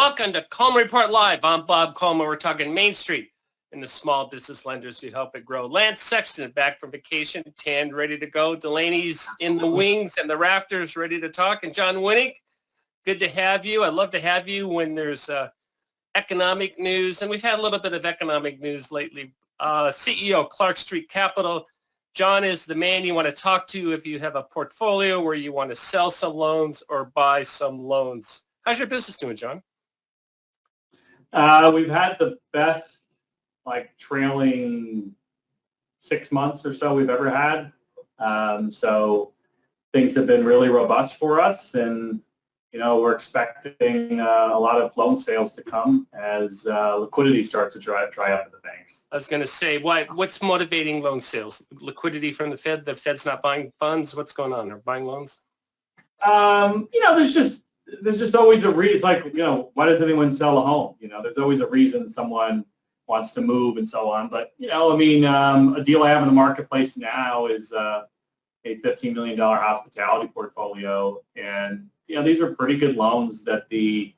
Welcome to Coleman Report Live. I'm Bob Coleman. We're talking Main Street and the small business lenders who help it grow. Lance Sexton back from vacation, tanned, ready to go. Delaney's in the wings and the rafters, ready to talk. And John Winick, good to have you. I love to have you when there's economic news, and we've had a little bit of economic news lately. CEO, Clark Street Capital. John is the man you want to talk to if you have a portfolio where you want to sell some loans or buy some loans. How's your business doing, John? We've had the best, trailing 6 months or so we've ever had. So things have been really robust for us, and we're expecting a lot of loan sales to come as liquidity starts to dry up in the banks. I was going to say, what's motivating loan sales? Liquidity from the Fed? The Fed's not buying funds? What's going on? They're buying loans? There's just always a reason. It's like, why does anyone sell a home? There's always a reason someone wants to move and so on. But, a deal I have in the marketplace now is a $15 million hospitality portfolio. And, these are pretty good loans that the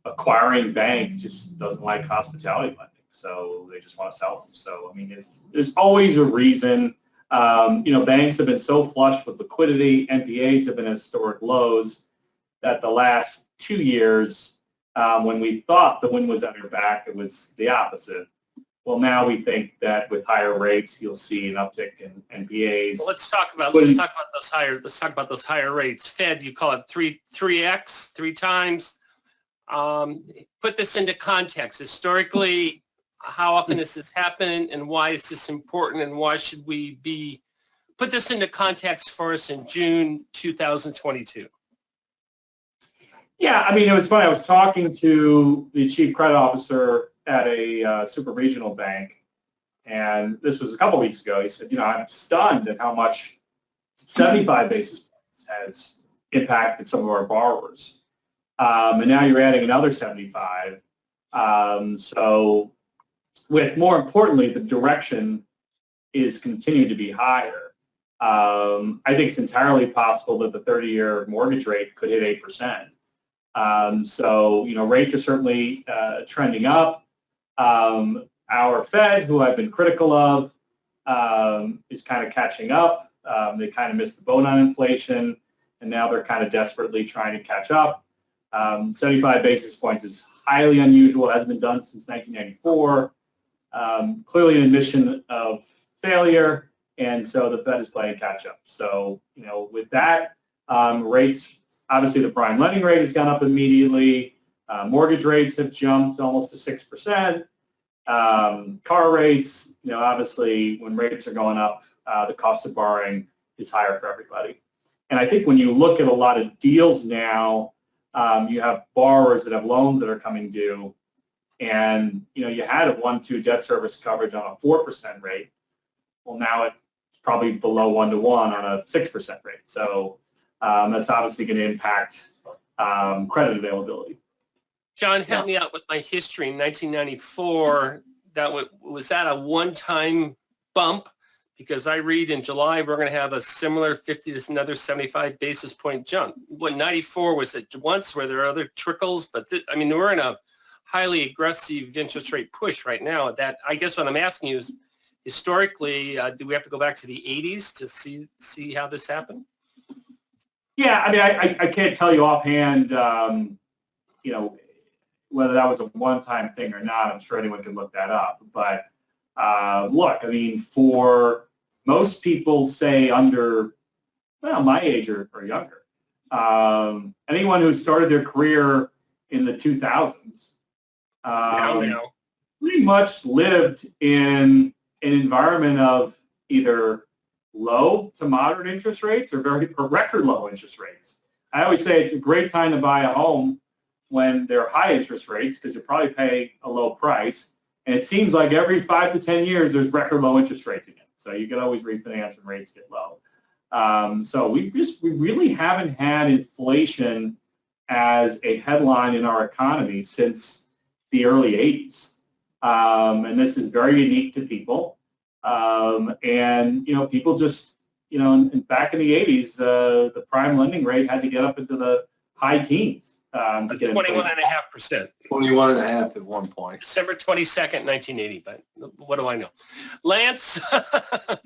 acquiring bank just doesn't like hospitality lending. So they just want to sell them. So, there's always a reason. Banks have been so flush with liquidity. NPAs have been at historic lows that the last 2 years, when we thought the wind was at our back, it was the opposite. Well, now we think that with higher rates, you'll see an uptick in NPAs. Well, let's talk about those higher rates. Fed, you call it 3x, 3 times. Put this into context. Historically, how often does this happen, and why is this important, and why should we put this into context for us in June 2022? Yeah, it was funny. I was talking to the chief credit officer at a super regional bank, and this was a couple weeks ago. He said, I'm stunned at how much 75 basis points has impacted some of our borrowers. And now you're adding another 75. So more importantly, the direction is continuing to be higher. I think it's entirely possible that the 30-year mortgage rate could hit 8%. So rates are certainly trending up. Our Fed, who I've been critical of, is kind of catching up. They kind of missed the boat on inflation, and now they're kind of desperately trying to catch up. 75 basis points is highly unusual. It hasn't been done since 1994. Clearly an admission of failure, and so the Fed is playing catch up. So, with that, rates, obviously the prime lending rate has gone up immediately. Mortgage rates have jumped almost to 6%. Car rates, obviously when rates are going up, the cost of borrowing is higher for everybody. And I think when you look at a lot of deals now, you have borrowers that have loans that are coming due, and you had a 1-2 debt service coverage on a 4% rate. Well, now it's probably below 1-1 on a 6% rate. So that's obviously going to impact credit availability. John, help me out with my history. In 1994, was that a one-time bump? Because I read in July we're going to have a similar 50 to another 75 basis point jump. What, 94, was it once? Were there other trickles? But we're in a highly aggressive interest rate push right now. That, I guess what I'm asking you is, historically, do we have to go back to the 80s to see how this happened? Yeah, I can't tell you offhand, whether that was a one-time thing or not. I'm sure anyone can look that up. But look, for most people, say under, my age or younger, anyone who started their career in the 2000s pretty much lived in an environment of either low to moderate interest rates or record low interest rates. I always say it's a great time to buy a home when there are high interest rates, because you probably pay a low price. And it seems like every 5 to 10 years, there's record low interest rates again. So you can always refinance when rates get low. So we really haven't had inflation as a headline in our economy since the early 80s. And this is very unique to people. People just, back in the 80s, the prime lending rate had to get up into the high teens. to get 21.5%. 21.5 at one point. December 22nd, 1980, but what do I know? Lance,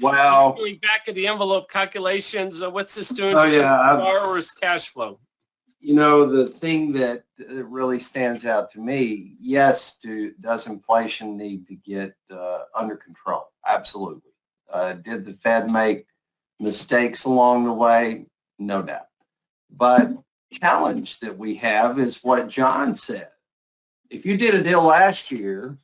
Wow. going back at the envelope calculations, what's this doing Oh, to yeah, some borrowers' cash flow? You know, the thing that really stands out to me, yes, does inflation need to get under control? Absolutely. Did the Fed make mistakes along the way? No doubt. But the challenge that we have is what John said. If you did a deal last year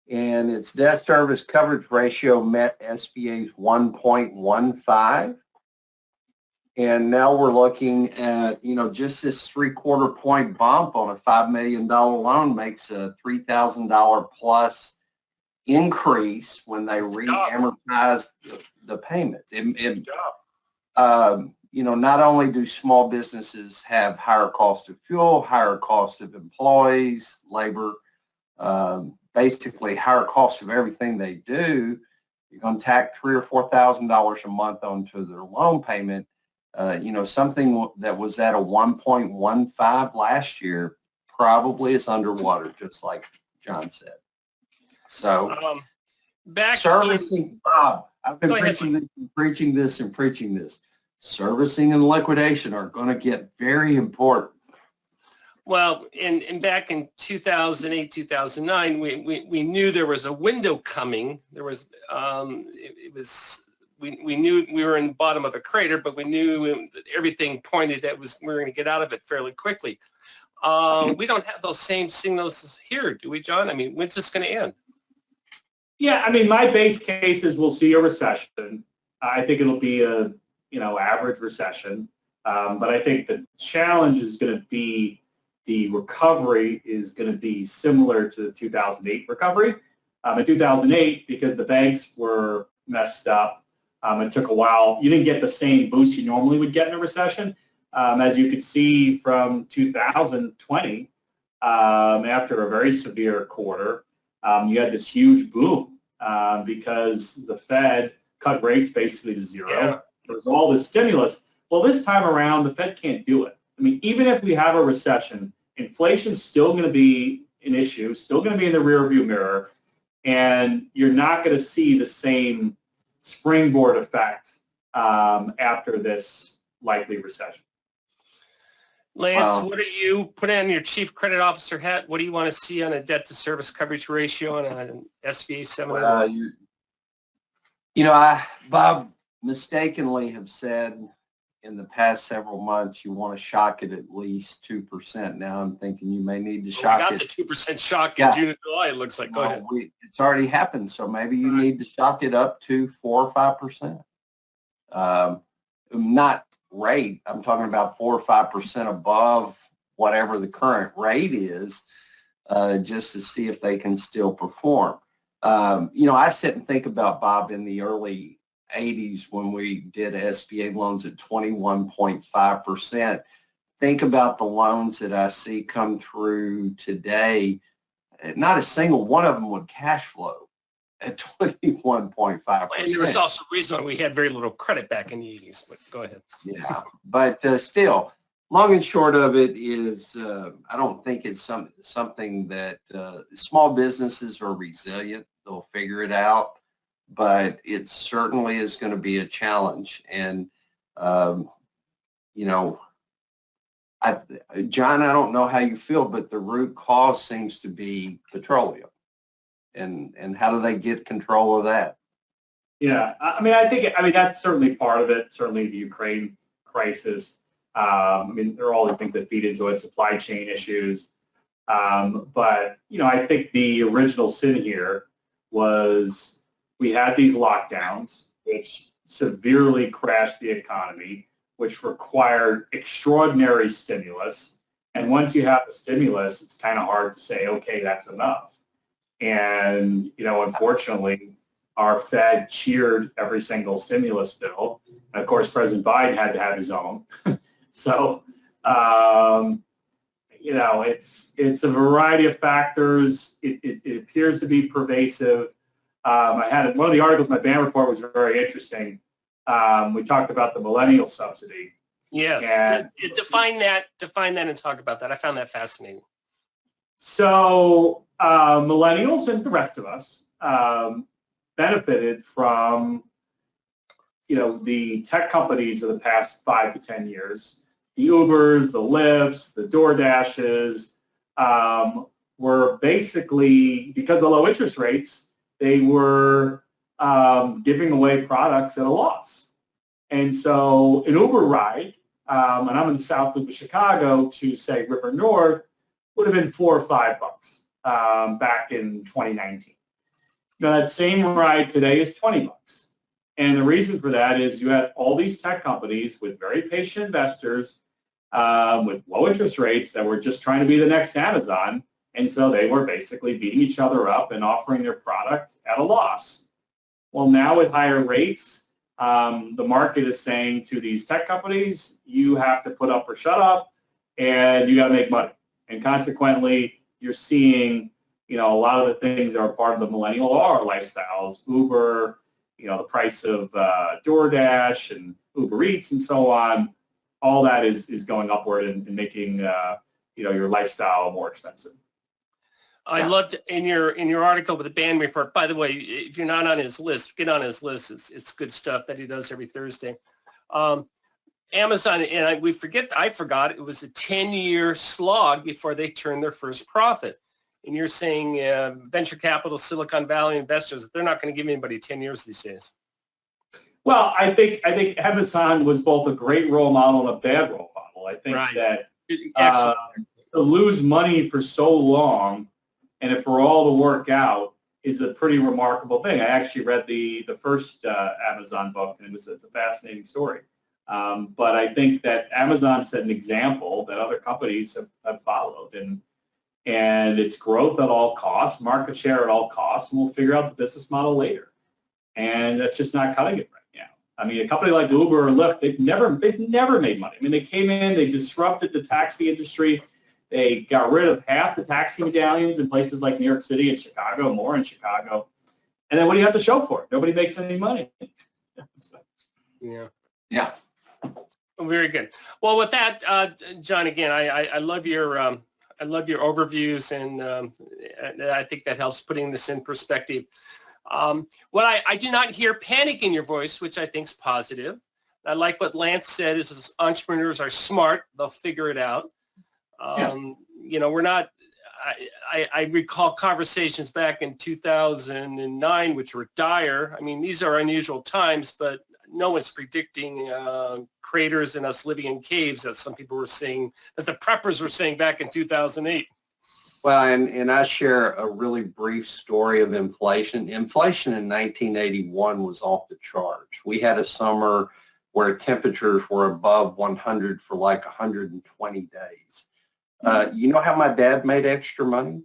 and its debt service coverage ratio met SBA's 1.15, and now we're looking at, you know, just this 3/4 point bump on a $5 million loan makes a $3,000 plus increase when they re-amortize the payments. You know, not only do small businesses have higher cost of fuel, higher cost of employees, labor, basically higher cost of everything they do, you're going to tack $3,000 or $4,000 a month onto their loan payment. You know, something that was at a 1.15 last year probably is underwater, just like John said. So, Back servicing, Bob, I've been Go ahead, preaching this. Servicing and liquidation are going to get very important. Well, and back in 2008, 2009, we knew there was a window coming. There was, we knew we were in the bottom of a crater, but we knew everything pointed that we were going to get out of it fairly quickly. We don't have those same signals here, do we, John? I mean, when's this going to end? Yeah, I mean, my base case is we'll see a recession. I think it'll be a, you know, average recession. But I think the challenge is going to be the recovery is going to be similar to the 2008 recovery. In 2008, because the banks were messed up, it took a while. You didn't get the same boost you normally would get in a recession. As you could see from 2020, after a very severe quarter, you had this huge boom because the Fed cut rates basically to zero. Yeah. There was all this stimulus. Well, this time around, the Fed can't do it. I mean, even if we have a recession, inflation's still going to be an issue, still going to be in the rearview mirror, and you're not going to see the same springboard effect after this likely recession. Lance, what do you put on your chief credit officer hat? What do you want to see on a debt to service coverage ratio on an SBA 7? You know, Bob, mistakenly have said in the past several months you want to shock it at least 2%. Now I'm thinking you may need to shock it. We got the 2% shock in June and July, it looks like. Go ahead. It's already happened, so maybe you need to shock it up to 4 or 5%. Not rate. I'm talking about 4 or 5% above whatever the current rate is, just to see if they can still perform. You know, I sit and think about, Bob, in the early 80s when we did SBA loans at 21.5%. Think about the loans that I see come through today. Not a single one of them would cash flow at 21.5%. And there was also a reason why we had very little credit back in the 80s, but go ahead. Yeah, but still, long and short of it is I don't think it's something that small businesses are resilient. They'll figure it out, but it certainly is going to be a challenge. And, you know, John, I don't know how you feel, but the root cause seems to be petroleum. And how do they get control of that? Yeah, I mean, that's certainly part of it, certainly the Ukraine crisis. I mean, there are all these things that feed into it, supply chain issues. But, you know, I think the original sin here was we had these lockdowns, which severely crashed the economy, which required extraordinary stimulus. And once you have the stimulus, it's kind of hard to say, okay, that's enough. And, you know, unfortunately, our Fed cheered every single stimulus bill. And of course, President Biden had to have his own. So, you know, it's a variety of factors. It appears to be pervasive. I had one of the articles in my band report was very interesting. We talked about the millennial subsidy. Yes. And Define that and talk about that. I found that fascinating. so millennials and the rest of us benefited from, the tech companies of the past 5 to 10 years. The Ubers, the Lyfts, the DoorDashes were basically, because of the low interest rates, they were giving away products at a loss. And so an Uber ride, and I'm in the South Loop of Chicago to, say, River North, would have been $4 or $5 back in 2019. Now, that same ride today is $20. And the reason for that is you had all these tech companies with very patient investors with low interest rates that were just trying to be the next Amazon. And so they were basically beating each other up and offering their product at a loss. Well, now with higher rates, the market is saying to these tech companies, you have to put up or shut up, and you got to make money. And consequently, you're seeing, a lot of the things that are part of the millennial are lifestyles, Uber, the price of DoorDash and Uber Eats and so on. All that is going upward and making, your lifestyle more expensive. I loved in your article with the band report. By the way, if you're not on his list, get on his list. It's good stuff that he does every Thursday. Amazon, and I forgot it was a 10-year slog before they turned their first profit. And you're saying venture capital, Silicon Valley investors, they're not going to give anybody 10 years these days. Well, I think Amazon was both a great role model and a bad role model. I think that to lose money for so long and it for all to work out is a pretty remarkable thing. I actually read the first Amazon book, and it's a fascinating story. But I think that Amazon set an example that other companies have followed, and it's growth at all costs, market share at all costs, and we'll figure out the business model later. And that's just not cutting it right now. I mean, a company like Uber or Lyft, they've never made money. I mean, they came in, they disrupted the taxi industry. They got rid of half the taxi medallions in places like New York City and Chicago, more in Chicago. And then what do you have to show for it? Nobody makes any money. Yeah. Very good. Well, with that, John, again, I love your overviews, and I think that helps putting this in perspective. What I do not hear panic in your voice, which I think is positive. I like what Lance said is entrepreneurs are smart. They'll figure it out. We're not, I recall conversations back in 2009, which were dire. I mean, these are unusual times, but no one's predicting craters and us living in caves, as some people were saying, that the preppers were saying back in 2008. Well, and I share a really brief story of inflation. Inflation in 1981 was off the charts. We had a summer where temperatures were above 100 for like 120 days. You know how my dad made extra money?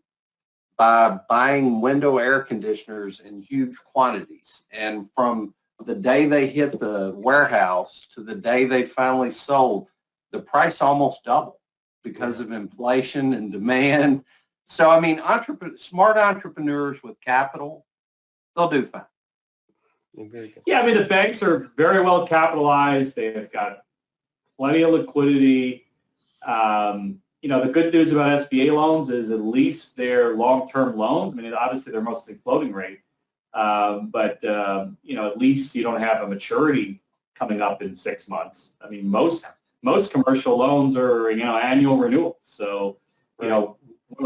By buying window air conditioners in huge quantities. And from the day they hit the warehouse to the day they finally sold, the price almost doubled because of inflation and demand. So, I mean, smart entrepreneurs with capital, they'll do fine. Very good. Yeah, I mean, the banks are very well capitalized. They've got plenty of liquidity. The good news about SBA loans is at least they're long-term loans. I mean, obviously they're mostly floating rate, but at least you don't have a maturity coming up in 6 months. I mean, most commercial loans are annual renewals. So, one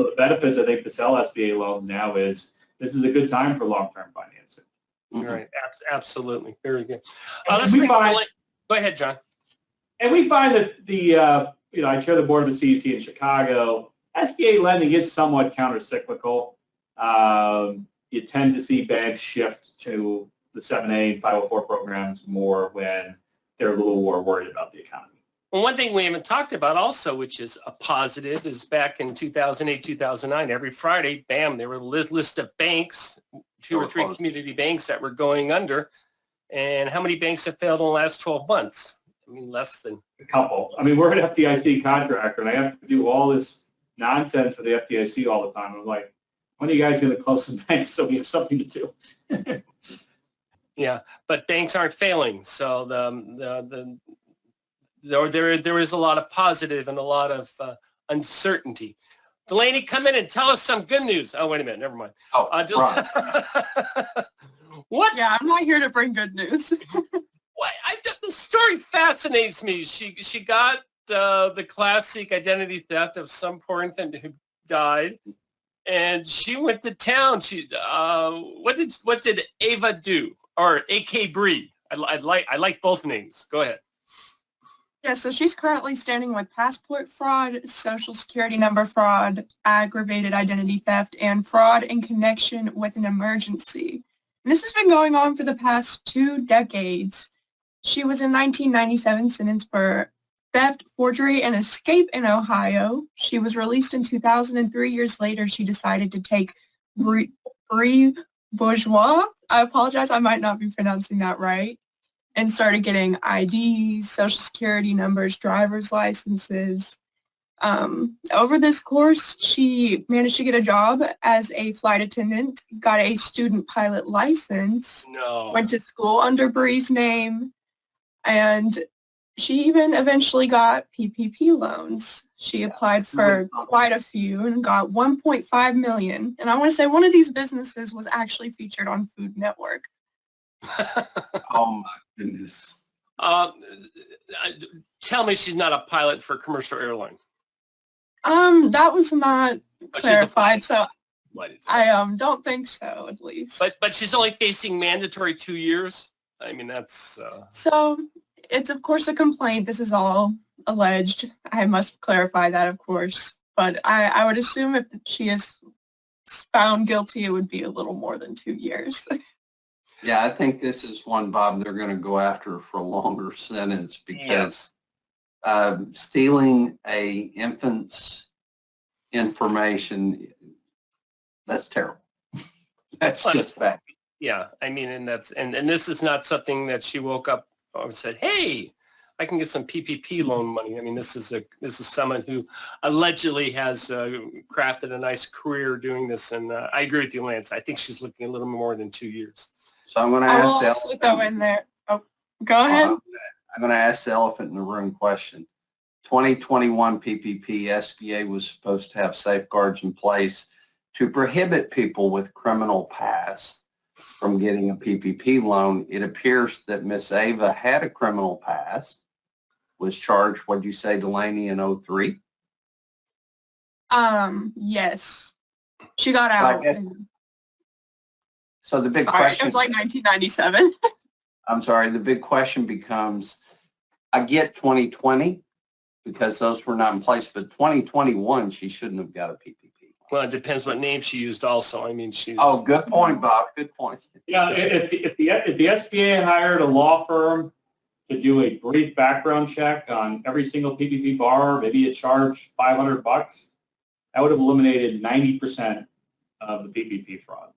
of the benefits I think to sell SBA loans now is this is a good time for long-term financing. Mm-hmm. Right, absolutely, very good. Go ahead, John. And we find that I chair the board of the CDC in Chicago. SBA lending is somewhat counter-cyclical. You tend to see banks shift to the 7A and 504 programs more when they're a little more worried about the economy. Well, one thing we haven't talked about also, which is a positive, is back in 2008, 2009, every Friday, bam, there were a list of banks, two or three community banks that were going under. And how many banks have failed in the last 12 months? I mean, less than a couple. I mean, we're an FDIC contractor, and I have to do all this nonsense for the FDIC all the time. I'm like, when are you guys going to close some banks so we have something to do? Yeah, but banks aren't failing. So there is a lot of positive and a lot of uncertainty. Delaney, come in and tell us some good news. Oh, wait a minute. Never mind. Oh, right. What? Yeah, I'm not here to bring good news. The story fascinates me. She got the classic identity theft of some poor infant who died, and she went to town. What did Ava do, or A.K. Bree? I like both names. Go ahead. Yeah, so she's currently standing with passport fraud, social security number fraud, aggravated identity theft, and fraud in connection with an emergency. And this has been going on for the past 2 decades. She was in 1997 sentenced for theft, forgery, and escape in Ohio. She was released in 2000, and 3 years later, she decided to take Brie Bourgeois. I apologize, I might not be pronouncing that right. And started getting IDs, social security numbers, driver's licenses. Over this course, she managed to get a job as a flight attendant, got a student pilot license, went to school under Bree's name, and she even eventually got PPP loans. She applied for quite a few and got 1.5 million. And I want to say one of these businesses was actually featured on Food Network. Oh my goodness. Tell me she's not a pilot for a commercial airline. That was not clarified, so I don't think so, at least. But she's only facing mandatory 2 years. I mean, that's So it's of course a complaint. This is all alleged. I must clarify that, of course. But I would assume if she is found guilty, it would be a little more than 2 years. Yeah, I think this is one, Bob, they're going to go after for a longer sentence because stealing a infant's information, that's terrible. That's just bad. Yeah, I mean, and this is not something that she woke up and said, "Hey, I can get some PPP loan money." I mean, this is someone who allegedly has crafted a nice career doing this, and I agree with you, Lance. I think she's looking a little more than 2 years. So I'm going to I ask will the also elephant. go in there. Oh, go ahead. I'm going to ask the elephant in the room question. 2021 PPP, SBA was supposed to have safeguards in place to prohibit people with criminal past from getting a PPP loan. It appears that Miss Ava had a criminal past, was charged, what'd you say, Delaney, in 2003? Yes. She got out. So the big Sorry, question, it was like 1997. I'm sorry, the big question becomes, I get 2020 because those were not in place, but 2021, she shouldn't have got a PPP. Well, it depends what name she used also. I mean, she's... Oh, good point, Bob. Good point. Yeah, if the SBA hired a law firm to do a brief background check on every single PPP borrower, maybe it charged $500, that would have eliminated 90% of the PPP fraud.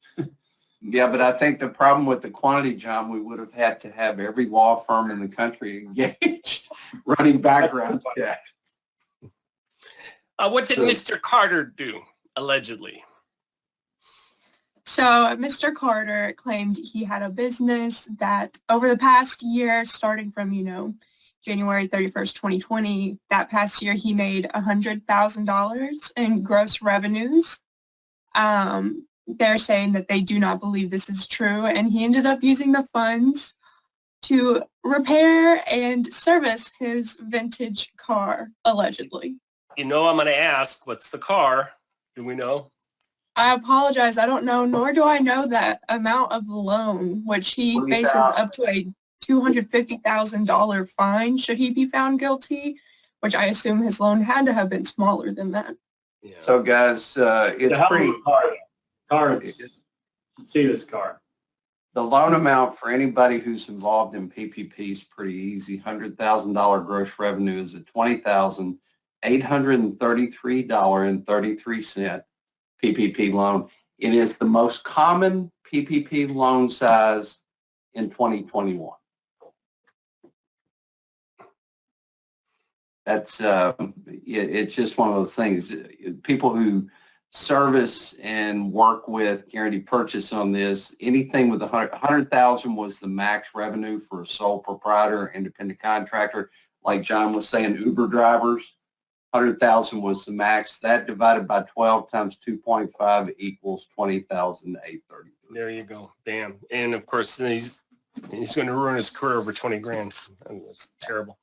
Yeah, but I think the problem with the quantity, John, we would have had to have every law firm in the country engaged running background checks. What did Mr. Carter do, allegedly? So Mr. Carter claimed he had a business that over the past year, starting from, January 31st, 2020, that past year he made $100,000 in gross revenues. They're saying that they do not believe this is true, and he ended up using the funds to repair and service his vintage car, allegedly. I'm going to ask, what's the car? Do we know? I apologize. I don't know, nor do I know that amount of the loan, which he faces up to a $250,000 fine should he be found guilty, which I assume his loan had to have been smaller than that. Yeah. So, guys, it's pretty... See this car. The loan amount for anybody who's involved in PPP is pretty easy. $100,000 gross revenue is at $20,833.33 PPP loan. It is the most common PPP loan size in 2021. That's it's just one of those things. People who service and work with guaranteed purchase on this, anything with 100,000 was the max revenue for a sole proprietor, independent contractor. like John was saying, Uber drivers, 100,000 was the max. That divided by 12 times 2.5 equals 20,833. There you go. Bam. And of course, he's going to ruin his career over 20 grand. I mean, that's terrible.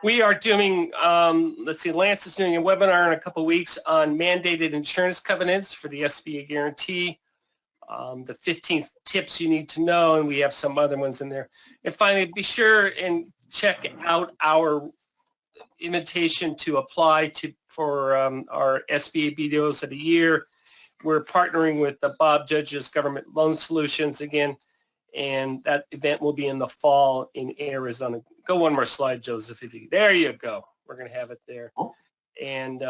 We are doing, let's see, Lance is doing a webinar in a couple of weeks on mandated insurance covenants for the SBA guarantee. The 15 tips you need to know, and we have some other ones in there. And finally, be sure and check out our invitation to apply for our SBA BDOs of the year. We're partnering with the Bob Judge's Government Loan Solutions again, and that event will be in the fall in Arizona. Go one more slide, Joseph. There you go. We're going to have it there. And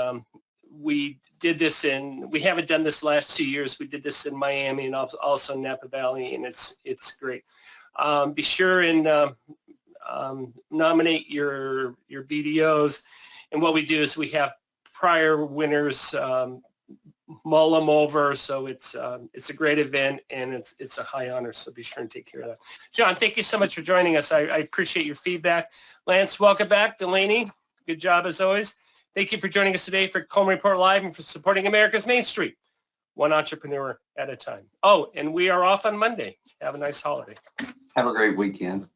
we did this we haven't done this last 2 years. We did this in Miami and also Napa Valley, and it's great. Be sure and nominate your BDOs. And what we do is we have prior winners mull them over. So it's a great event, and it's a high honor. So be sure and take care of that. John, thank you so much for joining us. I appreciate your feedback. Lance, welcome back. Delaney, good job as always. Thank you for joining us today for Coleman Report Live and for supporting America's Main Street, one entrepreneur at a time. Oh, and we are off on Monday. Have a nice holiday. Have a great weekend.